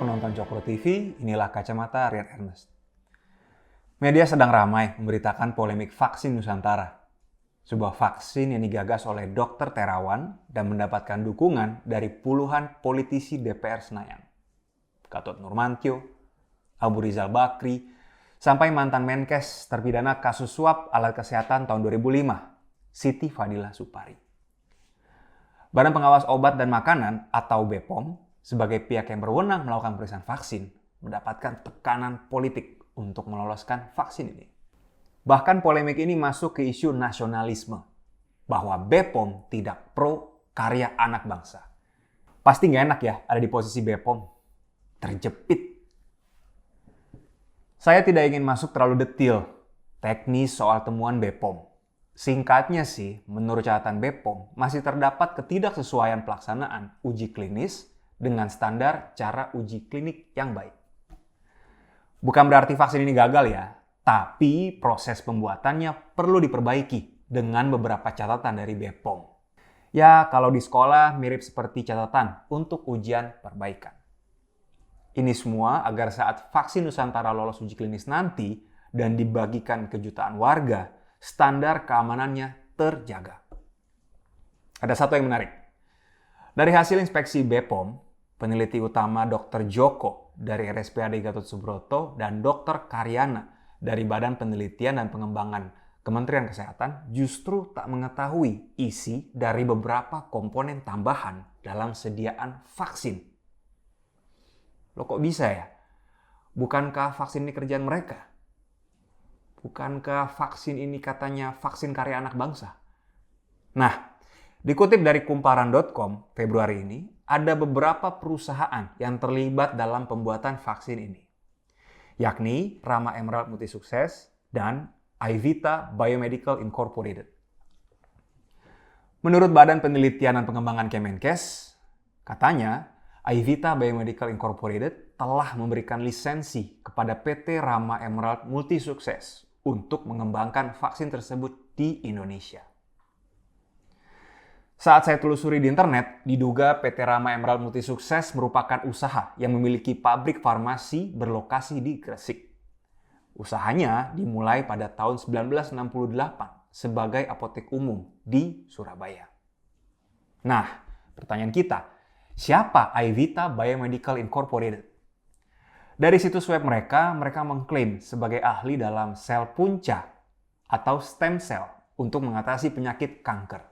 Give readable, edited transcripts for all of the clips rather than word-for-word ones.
penonton Cokro TV, inilah Kacamata Rian Ernest. Media sedang ramai memberitakan polemik vaksin Nusantara. Sebuah vaksin yang digagas oleh Dr. Terawan dan mendapatkan dukungan dari puluhan politisi DPR Senayan. Gatot Nurmantio, Abu Rizal Bakri, sampai mantan Menkes terpidana kasus suap alat kesehatan tahun 2005, Siti Fadila Supari. Badan Pengawas Obat dan Makanan atau BPOM sebagai pihak yang berwenang melakukan pemeriksaan vaksin mendapatkan tekanan politik untuk meloloskan vaksin ini. Bahkan polemik ini masuk ke isu nasionalisme, bahwa BPOM tidak pro karya anak bangsa. Pasti nggak enak ya ada di posisi BPOM, terjepit. Saya tidak ingin masuk terlalu detail teknis soal temuan BPOM. Singkatnya sih, menurut catatan BPOM, masih terdapat ketidaksesuaian pelaksanaan uji klinis dengan standar cara uji klinik yang baik. Bukan berarti vaksin ini gagal ya, tapi proses pembuatannya perlu diperbaiki dengan beberapa catatan dari BPOM. Ya, kalau di sekolah mirip seperti catatan untuk ujian perbaikan. Ini semua agar saat vaksin Nusantara lolos uji klinis nanti dan dibagikan ke jutaan warga, standar keamanannya terjaga. Ada satu yang menarik. Dari hasil inspeksi BPOM, peneliti utama Dr. Joko dari RSPAD Gatot Subroto dan Dr. Karyana dari Badan Penelitian dan Pengembangan Kementerian Kesehatan justru tak mengetahui isi dari beberapa komponen tambahan dalam sediaan vaksin. Loh kok bisa ya? Bukankah vaksin ini kerjaan mereka? Bukankah vaksin ini katanya vaksin karya anak bangsa? Nah, dikutip dari kumparan.com Februari ini, ada beberapa perusahaan yang terlibat dalam pembuatan vaksin ini, yakni Rama Emerald Multisukses dan iVita Biomedical Incorporated. Menurut Badan Penelitian dan Pengembangan Kemenkes, katanya iVita Biomedical Incorporated telah memberikan lisensi kepada PT Rama Emerald Multisukses untuk mengembangkan vaksin tersebut di Indonesia. Saat saya telusuri di internet, diduga PT Rama Emerald Multisukses merupakan usaha yang memiliki pabrik farmasi berlokasi di Gresik. Usahanya dimulai pada tahun 1968 sebagai apotek umum di Surabaya. Nah, pertanyaan kita, siapa iVita Biomedical Incorporated? Dari situs web mereka mengklaim sebagai ahli dalam sel punca atau stem cell untuk mengatasi penyakit kanker.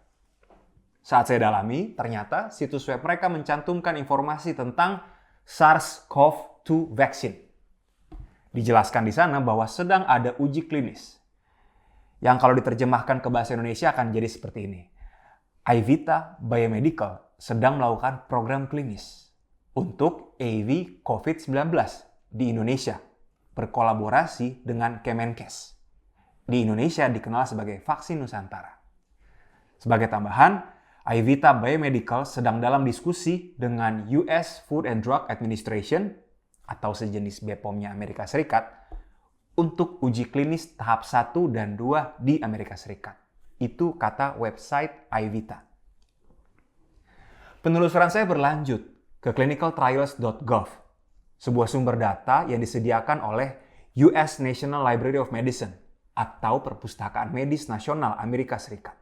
Saat saya dalami, ternyata situs web mereka mencantumkan informasi tentang SARS-CoV-2 vaccine. Dijelaskan di sana bahwa sedang ada uji klinis, yang kalau diterjemahkan ke bahasa Indonesia akan jadi seperti ini. iVita Biomedical sedang melakukan program klinis untuk AV COVID-19 di Indonesia, berkolaborasi dengan Kemenkes. Di Indonesia dikenal sebagai vaksin Nusantara. Sebagai tambahan, iVita Biomedical sedang dalam diskusi dengan US Food and Drug Administration atau sejenis BPOM-nya Amerika Serikat untuk uji klinis tahap 1 dan 2 di Amerika Serikat. Itu kata website iVita. Penelusuran saya berlanjut ke clinicaltrials.gov, sebuah sumber data yang disediakan oleh US National Library of Medicine atau Perpustakaan Medis Nasional Amerika Serikat.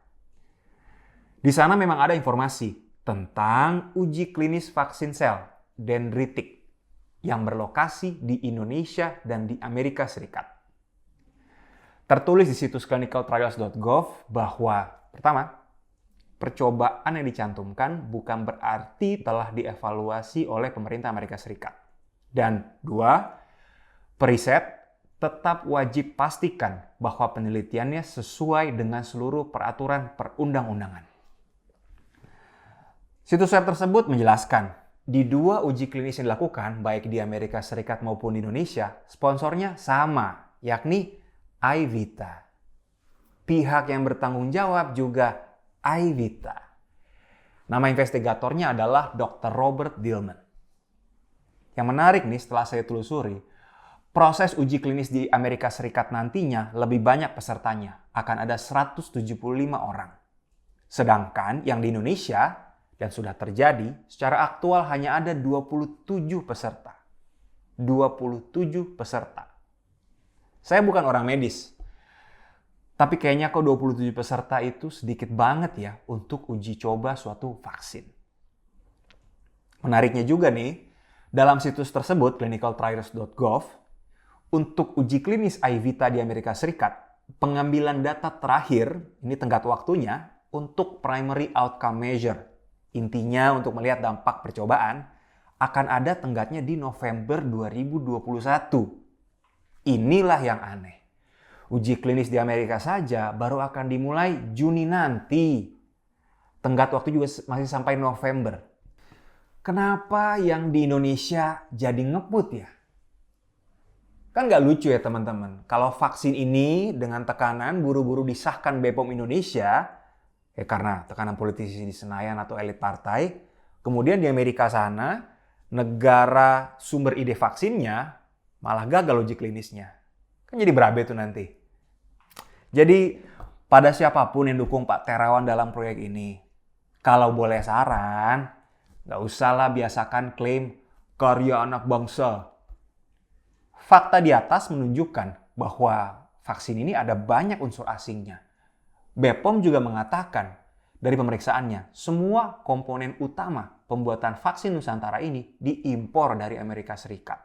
Di sana memang ada informasi tentang uji klinis vaksin sel dendritik yang berlokasi di Indonesia dan di Amerika Serikat. Tertulis di situs clinicaltrials.gov bahwa pertama, percobaan yang dicantumkan bukan berarti telah dievaluasi oleh pemerintah Amerika Serikat. Dan dua, periset tetap wajib pastikan bahwa penelitiannya sesuai dengan seluruh peraturan perundang-undangan. Situs web tersebut menjelaskan, di dua uji klinis yang dilakukan, baik di Amerika Serikat maupun di Indonesia, sponsornya sama, yakni iVita. Pihak yang bertanggung jawab juga iVita. Nama investigatornya adalah Dr. Robert Dillman. Yang menarik nih setelah saya telusuri, proses uji klinis di Amerika Serikat nantinya lebih banyak pesertanya, akan ada 175 orang. Sedangkan yang di Indonesia, dan sudah terjadi, secara aktual hanya ada 27 peserta. 27 peserta. Saya bukan orang medis, tapi kayaknya kok 27 peserta itu sedikit banget ya untuk uji coba suatu vaksin. Menariknya juga nih, dalam situs tersebut, clinicaltrials.gov, untuk uji klinis iVita di Amerika Serikat, pengambilan data terakhir, ini tenggat waktunya, untuk primary outcome measure. Intinya untuk melihat dampak percobaan, akan ada tenggatnya di November 2021. Inilah yang aneh. Uji klinis di Amerika saja baru akan dimulai Juni nanti. Tenggat waktu juga masih sampai November. Kenapa yang di Indonesia jadi ngebut ya? Kan nggak lucu ya teman-teman. Kalau vaksin ini dengan tekanan buru-buru disahkan BPOM Indonesia, karena tekanan politisi di Senayan atau elit partai, kemudian di Amerika sana, negara sumber ide vaksinnya malah gagal uji klinisnya. Kan jadi berabe tuh nanti. Jadi pada siapapun yang dukung Pak Terawan dalam proyek ini, kalau boleh saran, nggak usahlah biasakan klaim karya anak bangsa. Fakta di atas menunjukkan bahwa vaksin ini ada banyak unsur asingnya. BPOM juga mengatakan dari pemeriksaannya, semua komponen utama pembuatan vaksin Nusantara ini diimpor dari Amerika Serikat.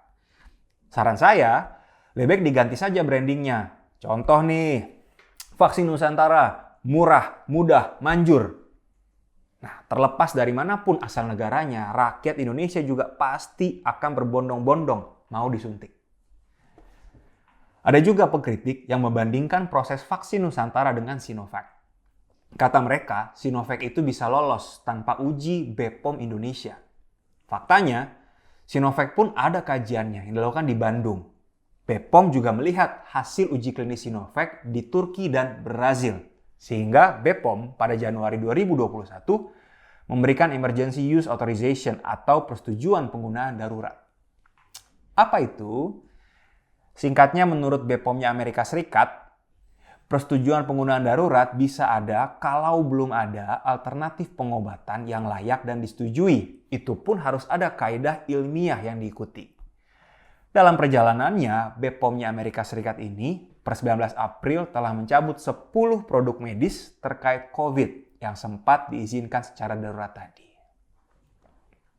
Saran saya, lebih baik diganti saja brandingnya. Contoh nih, vaksin Nusantara, murah, mudah, manjur. Nah, terlepas dari manapun asal negaranya, rakyat Indonesia juga pasti akan berbondong-bondong mau disuntik. Ada juga pengkritik yang membandingkan proses vaksin Nusantara dengan Sinovac. Kata mereka, Sinovac itu bisa lolos tanpa uji BPOM Indonesia. Faktanya, Sinovac pun ada kajiannya yang dilakukan di Bandung. BPOM juga melihat hasil uji klinis Sinovac di Turki dan Brazil. Sehingga BPOM pada Januari 2021 memberikan Emergency Use Authorization atau persetujuan penggunaan darurat. Apa itu? Singkatnya menurut BPOM-nya Amerika Serikat, persetujuan penggunaan darurat bisa ada kalau belum ada alternatif pengobatan yang layak dan disetujui. Itu pun harus ada kaidah ilmiah yang diikuti. Dalam perjalanannya, BPOM-nya Amerika Serikat ini per 19 April telah mencabut 10 produk medis terkait COVID yang sempat diizinkan secara darurat tadi.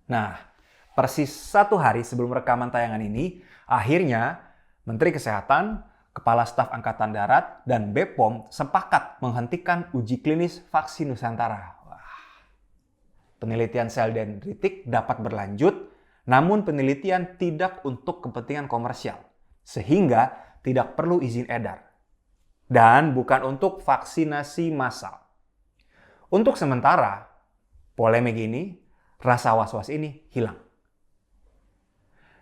Nah, persis 1 hari sebelum rekaman tayangan ini, akhirnya Menteri Kesehatan, Kepala Staf Angkatan Darat, dan BPOM sepakat menghentikan uji klinis vaksin Nusantara. Penelitian sel dendritik dapat berlanjut, namun penelitian tidak untuk kepentingan komersial, sehingga tidak perlu izin edar. Dan bukan untuk vaksinasi massal. Untuk sementara, polemik ini, rasa was-was ini hilang.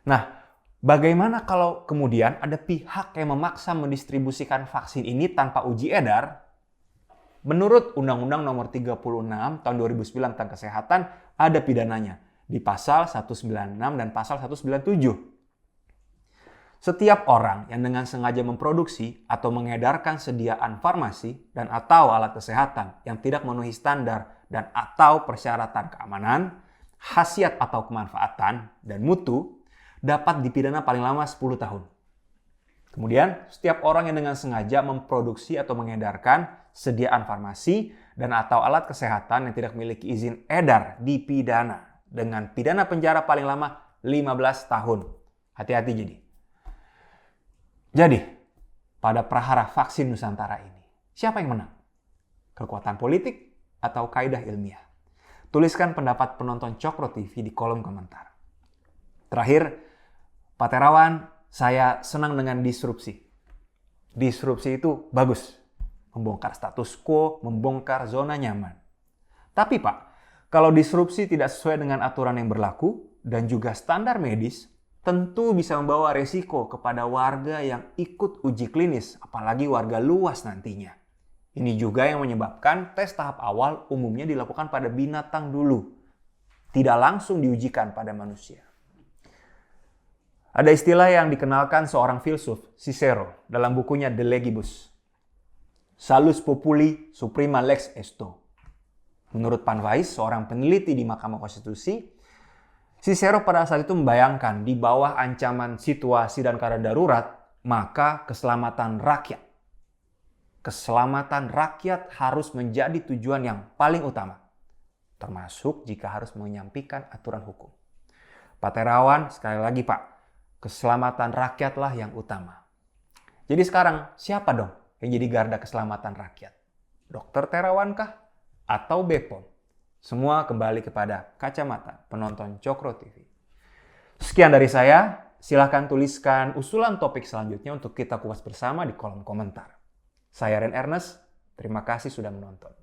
Nah, bagaimana kalau kemudian ada pihak yang memaksa mendistribusikan vaksin ini tanpa uji edar? Menurut Undang-Undang Nomor 36 Tahun 2009 tentang Kesehatan, ada pidananya di Pasal 196 dan Pasal 197. Setiap orang yang dengan sengaja memproduksi atau mengedarkan sediaan farmasi dan atau alat kesehatan yang tidak memenuhi standar dan atau persyaratan keamanan, khasiat atau kemanfaatan, dan mutu dapat dipidana paling lama 10 tahun. Kemudian, setiap orang yang dengan sengaja memproduksi atau mengedarkan sediaan farmasi dan atau alat kesehatan yang tidak memiliki izin edar dipidana dengan pidana penjara paling lama 15 tahun. Hati-hati jadi. Jadi, pada prahara vaksin Nusantara ini, siapa yang menang? Kekuatan politik atau kaidah ilmiah? Tuliskan pendapat penonton Cokro TV di kolom komentar. Terakhir, Pak Terawan, saya senang dengan disrupsi. Disrupsi itu bagus. Membongkar status quo, membongkar zona nyaman. Tapi Pak, kalau disrupsi tidak sesuai dengan aturan yang berlaku dan juga standar medis, tentu bisa membawa resiko kepada warga yang ikut uji klinis, apalagi warga luas nantinya. Ini juga yang menyebabkan tes tahap awal umumnya dilakukan pada binatang dulu, tidak langsung diujikan pada manusia. Ada istilah yang dikenalkan seorang filsuf, Cicero, dalam bukunya De Legibus. Salus populi suprema lex esto. Menurut Pan Weiss, seorang peneliti di Mahkamah Konstitusi, Cicero pada saat itu membayangkan di bawah ancaman situasi dan keadaan darurat, maka keselamatan rakyat harus menjadi tujuan yang paling utama, termasuk jika harus menyampaikan aturan hukum. Pak Terawan, sekali lagi Pak, keselamatan rakyatlah yang utama. Jadi sekarang siapa dong yang jadi garda keselamatan rakyat? Dokter Terawan kah? Atau BPOM? Semua kembali kepada kacamata penonton Cokro TV. Sekian dari saya. Silahkan tuliskan usulan topik selanjutnya untuk kita kupas bersama di kolom komentar. Saya Ren Ernest, terima kasih sudah menonton.